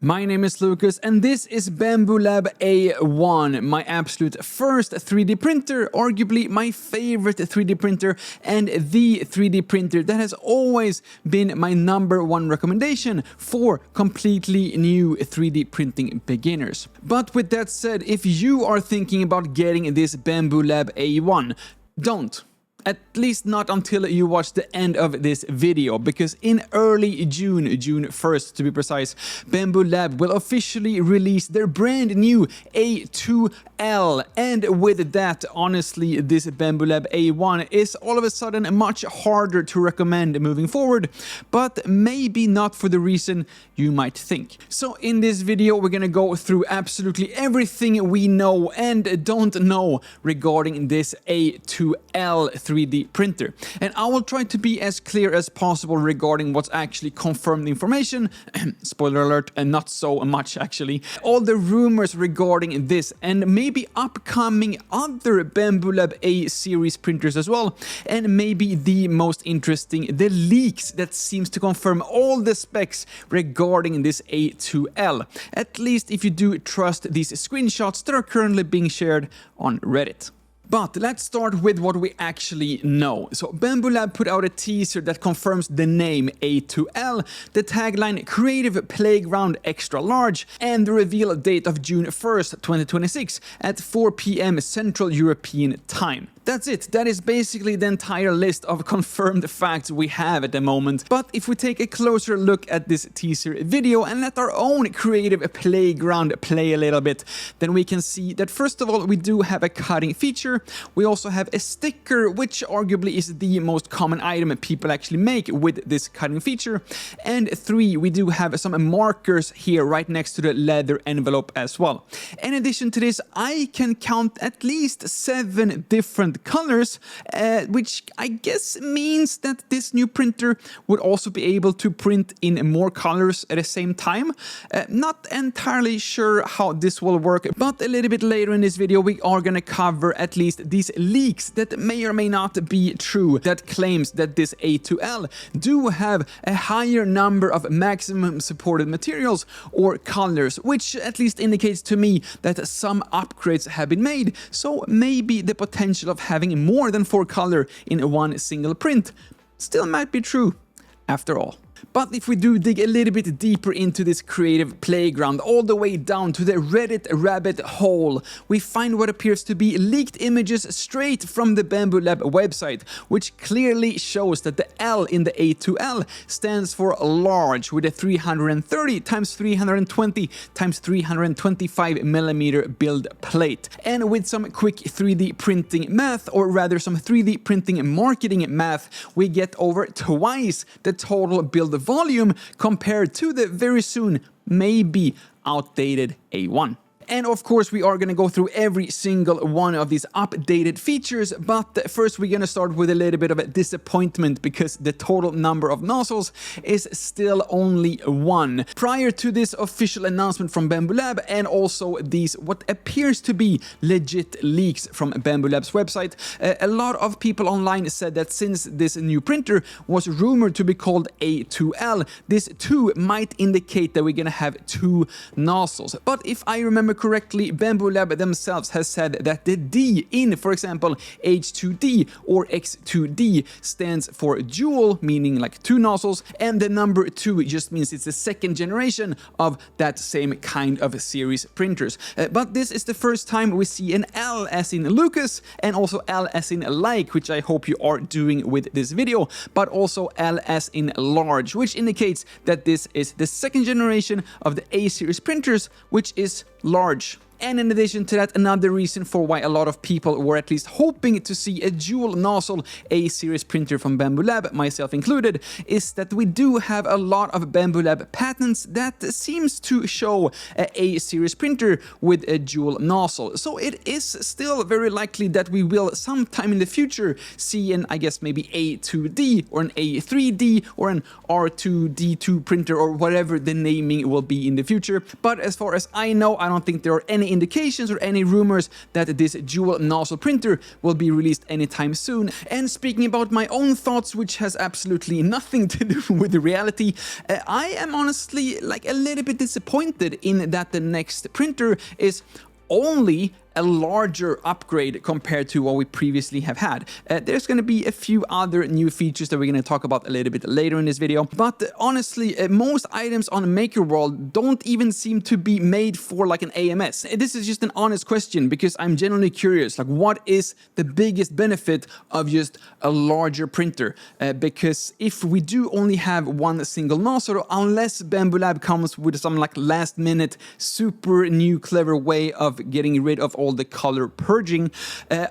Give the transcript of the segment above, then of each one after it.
My name is Lucas and this is Bambu Lab A1, my absolute first 3D printer, arguably my favorite 3D printer and the 3D printer that has always been my #1 recommendation for completely new 3D printing beginners. But with that said, if you are thinking about getting this Bambu Lab A1, don't. At least not until you watch the end of this video, because in early June 1st to be precise, Bambu Lab will officially release their brand new A2L. And with that, honestly, this Bambu Lab A1 is all of a sudden much harder to recommend moving forward, but maybe not for the reason you might think. So in this video, we're gonna go through absolutely everything we know and don't know regarding this A2L 3D printer. And I will try to be as clear as possible regarding what's actually confirmed information. Spoiler alert, and not so much actually. All the rumors regarding this and maybe upcoming other Bambu Lab A series printers as well. And maybe the most interesting, the leaks that seems to confirm all the specs regarding this A2L. At least if you do trust these screenshots that are currently being shared on Reddit. But let's start with what we actually know. So Bambu Lab put out a teaser that confirms the name A2L, the tagline Creative Playground Extra Large, and the reveal date of June 1st, 2026 at 4 p.m. Central European Time. That's it. That is basically the entire list of confirmed facts we have at the moment. But if we take a closer look at this teaser video and let our own creative playground play a little bit, then we can see that first of all, we do have a cutting feature. We also have a sticker, which arguably is the most common item people actually make with this cutting feature. And 3, we do have some markers here right next to the leather envelope as well. In addition to this, I can count at least 7 different colors, which I guess means that this new printer would also be able to print in more colors at the same time. Not entirely sure how this will work, but a little bit later in this video we are gonna cover at least these leaks that may or may not be true, that claims that this A2L do have a higher number of maximum supported materials or colors, which at least indicates to me that some upgrades have been made, so maybe the potential of having more than 4 color in one single print still might be true after all. But if we do dig a little bit deeper into this creative playground, all the way down to the Reddit rabbit hole, we find what appears to be leaked images straight from the Bambu Lab website, which clearly shows that the L in the A2L stands for large, with a 330 x 320 x 325 millimeter build plate. And with some quick 3D printing math, or rather some 3D printing marketing math, we get over twice the total build volume compared to the very soon maybe outdated A1. And of course we are going to go through every single one of these updated features, but first we're going to start with a little bit of a disappointment, because the total number of nozzles is still only 1. Prior to this official announcement from Bambu Lab, and also these what appears to be legit leaks from Bambu Lab's website, a lot of people online said that since this new printer was rumored to be called A2L, this 2 might indicate that we're going to have 2 nozzles. But if I remember correctly, Bambu Lab themselves has said that the D in, for example, H2D or X2D stands for dual, meaning like 2 nozzles, and the number 2 just means it's the second generation of that same kind of series printers. But this is the first time we see an L as in Lukas, and also L as in like, which I hope you are doing with this video, but also L as in large, which indicates that this is the second generation of the A series printers, which is large. And in addition to that, another reason for why a lot of people were at least hoping to see a dual nozzle A-series printer from Bambu Lab, myself included, is that we do have a lot of Bambu Lab patents that seems to show a A-series printer with a dual nozzle. So it is still very likely that we will sometime in the future see an, I guess, maybe A2D or an A3D or an R2D2 printer or whatever the naming will be in the future. But as far as I know, I don't think there are any any indications or any rumors that this dual nozzle printer will be released anytime soon. And speaking about my own thoughts, which has absolutely nothing to do with the reality, I am honestly like a little bit disappointed in that the next printer is only a larger upgrade compared to what we previously have had. There's going to be a few other new features that we're going to talk about a little bit later in this video, but honestly, most items on Maker World don't even seem to be made for like an AMS. This is just an honest question because I'm genuinely curious, like what is the biggest benefit of just a larger printer? Because if we do only have one single nozzle, unless Bambu Lab comes with some like last minute super new clever way of getting rid of all the color purging,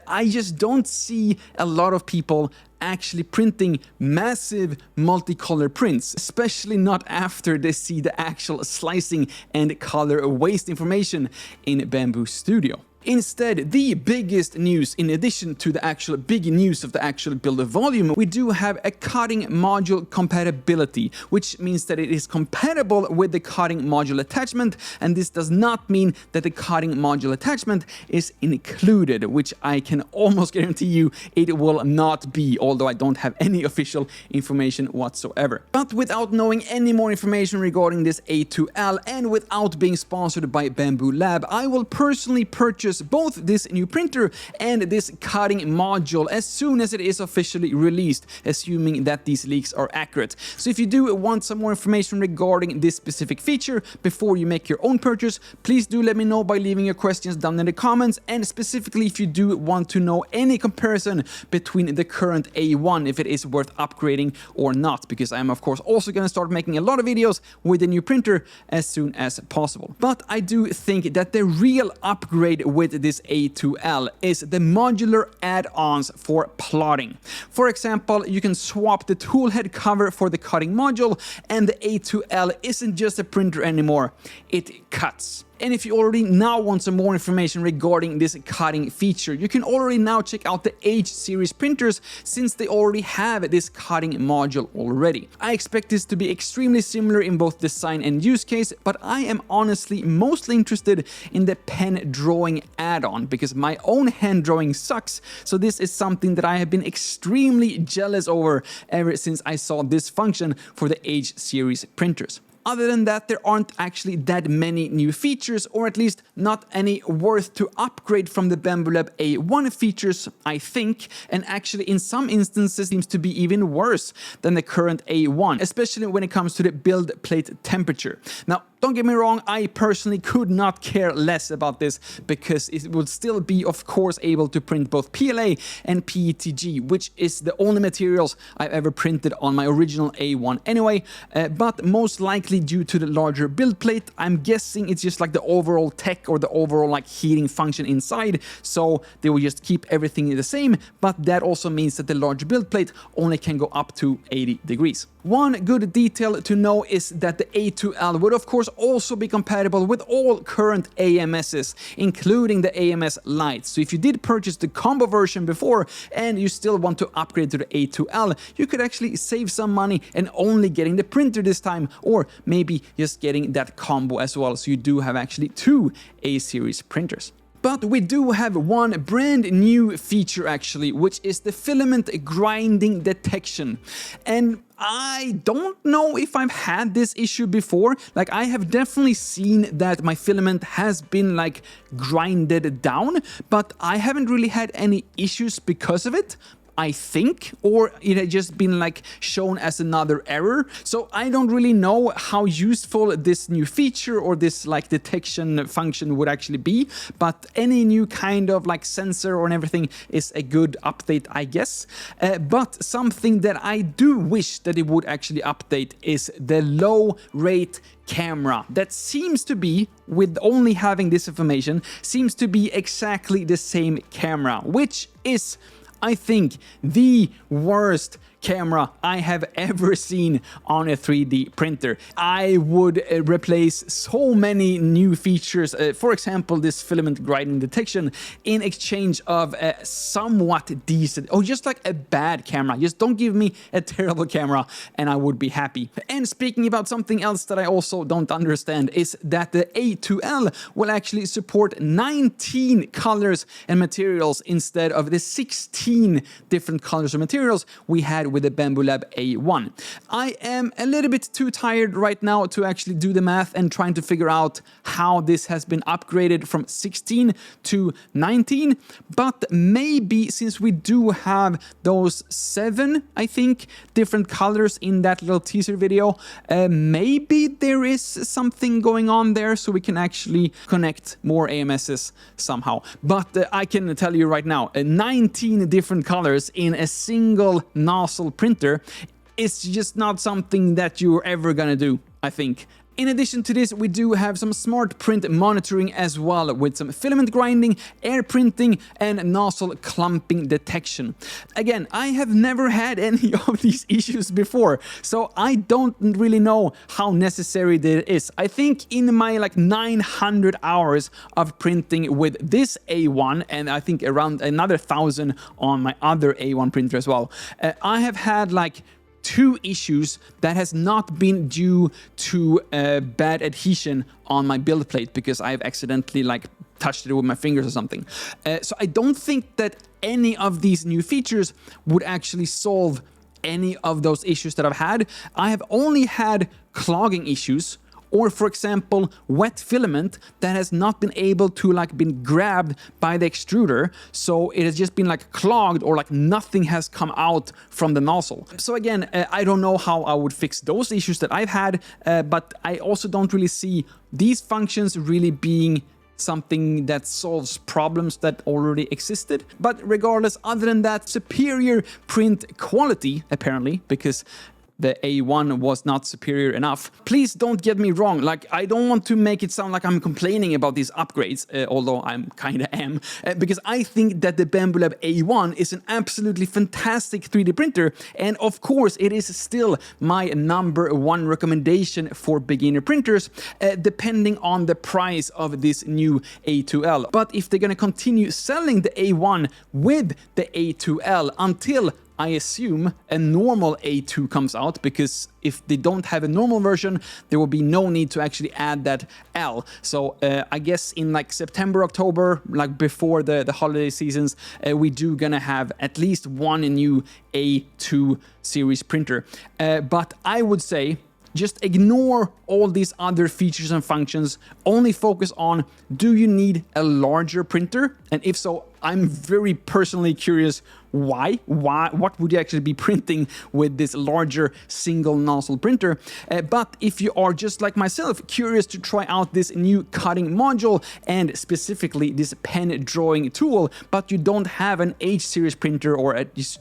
I just don't see a lot of people actually printing massive multicolor prints, especially not after they see the actual slicing and color waste information in Bambu Studio. Instead, the biggest news, in addition to the actual big news of the actual build volume, we do have a cutting module compatibility, which means that it is compatible with the cutting module attachment, and this does not mean that the cutting module attachment is included, which I can almost guarantee you it will not be, although I don't have any official information whatsoever. But without knowing any more information regarding this A2L and without being sponsored by Bambu Lab, I will personally purchase both this new printer and this cutting module as soon as it is officially released, assuming that these leaks are accurate. So if you do want some more information regarding this specific feature before you make your own purchase, please do let me know by leaving your questions down in the comments, and specifically if you do want to know any comparison between the current A1, if it is worth upgrading or not, because I am of course also going to start making a lot of videos with the new printer as soon as possible. But I do think that the real upgrade with this A2L is the modular add-ons for plotting. For example, you can swap the toolhead cover for the cutting module, and the A2L isn't just a printer anymore, it cuts. And if you already now want some more information regarding this cutting feature, you can already now check out the H series printers, since they already have this cutting module already. I expect this to be extremely similar in both design and use case, but I am honestly mostly interested in the pen drawing add-on because my own hand drawing sucks, so this is something that I have been extremely jealous over ever since I saw this function for the H series printers. Other than that, there aren't actually that many new features, or at least not any worth to upgrade from the Bambu Lab A1 features, I think, and actually in some instances seems to be even worse than the current A1, especially when it comes to the build plate temperature. Now, don't get me wrong, I personally could not care less about this because it would still be, of course, able to print both PLA and PETG, which is the only materials I've ever printed on my original A1 anyway, but most likely due to the larger build plate, I'm guessing it's just like the overall tech or the overall like heating function inside, so they will just keep everything the same, but that also means that the larger build plate only can go up to 80 degrees. One good detail to know is that the A2L would of course also be compatible with all current AMSs, including the AMS Lite. So if you did purchase the combo version before and you still want to upgrade to the A2L, you could actually save some money and only getting the printer this time, or maybe just getting that combo as well, so you do have actually two A-series printers. But we do have one brand new feature actually, which is the filament grinding detection. And I don't know if I've had this issue before. Like, I have definitely seen that my filament has been like grinded down, but I haven't really had any issues because of it, I think, or it had just been like shown as another error. So I don't really know how useful this new feature or this like detection function would actually be, but any new kind of like sensor or everything is a good update, I guess. But something that I do wish that it would actually update is the low rate camera. That seems to be, with only having this information, seems to be exactly the same camera, which is, I think, the worst camera I have ever seen on a 3D printer. I would replace so many new features, for example, this filament grinding detection, in exchange of a somewhat decent, or just like a bad camera. Just don't give me a terrible camera and I would be happy. And speaking about something else that I also don't understand is that the A2L will actually support 19 colors and materials instead of the 16 different colors or materials we had with the Bambu Lab A1. I am a little bit too tired right now to actually do the math and trying to figure out how this has been upgraded from 16 to 19, but maybe since we do have those 7, I think, different colors in that little teaser video, maybe there is something going on there so we can actually connect more AMSs somehow. But I can tell you right now, 19 different colors in a single nozzle printer is just not something that you're ever gonna do, I think. In addition to this, we do have some smart print monitoring as well, with some filament grinding, air printing, and nozzle clumping detection. Again, I have never had any of these issues before, so I don't really know how necessary that is. I think in my like 900 hours of printing with this A1, and I think around another 1,000 on my other A1 printer as well, I have had like 2 issues that has not been due to bad adhesion on my build plate because I've accidentally like touched it with my fingers or something. So I don't think that any of these new features would actually solve any of those issues that I've had. I have only had clogging issues, or for example, wet filament that has not been able to like been grabbed by the extruder, so it has just been like clogged, or like nothing has come out from the nozzle. So again, I don't know how I would fix those issues that I've had, but I also don't really see these functions really being something that solves problems that already existed. But regardless, other than that, superior print quality, apparently, because the A1 was not superior enough. Please don't get me wrong, like I don't want to make it sound like I'm complaining about these upgrades, although I'm kinda am, because I think that the Bambu Lab A1 is an absolutely fantastic 3D printer, and of course it is still my #1 recommendation for beginner printers, depending on the price of this new A2L. But if they're gonna continue selling the A1 with the A2L until, I assume, a normal A2 comes out, because if they don't have a normal version, there will be no need to actually add that L. So I guess in like September, October, like before the holiday seasons, we do gonna have at least one new A2 series printer. But I would say, just ignore all these other features and functions. Only focus on, do you need a larger printer? And if so, I'm very personally curious why? What would you actually be printing with this larger single nozzle printer? But if you are just like myself, curious to try out this new cutting module and specifically this pen drawing tool, but you don't have an H series printer, or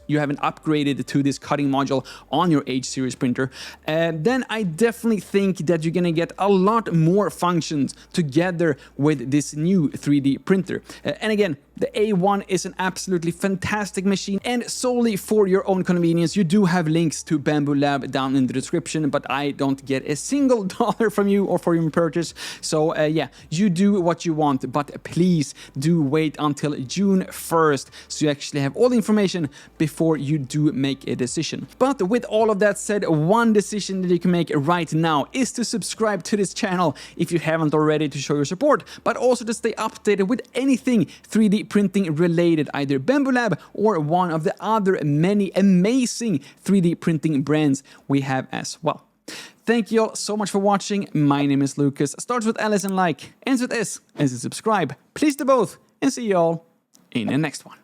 you haven't upgraded to this cutting module on your H series printer, then I definitely think that you're gonna get a lot more functions together with this new 3D printer. And again, the A1 is an absolutely fantastic machine, and solely for your own convenience, you do have links to Bambu Lab down in the description, but I don't get a single dollar from you or for your purchase. So yeah, you do what you want, but please do wait until June 1st so you actually have all the information before you do make a decision. But with all of that said, one decision that you can make right now is to subscribe to this channel if you haven't already, to show your support, but also to stay updated with anything 3D printing related, either Bambu Lab or one of the other many amazing 3D printing brands we have as well. Thank you all so much for watching. My name is Lukas. Starts with L as in like, ends with S as in subscribe. Please do both, and see you all in the next one.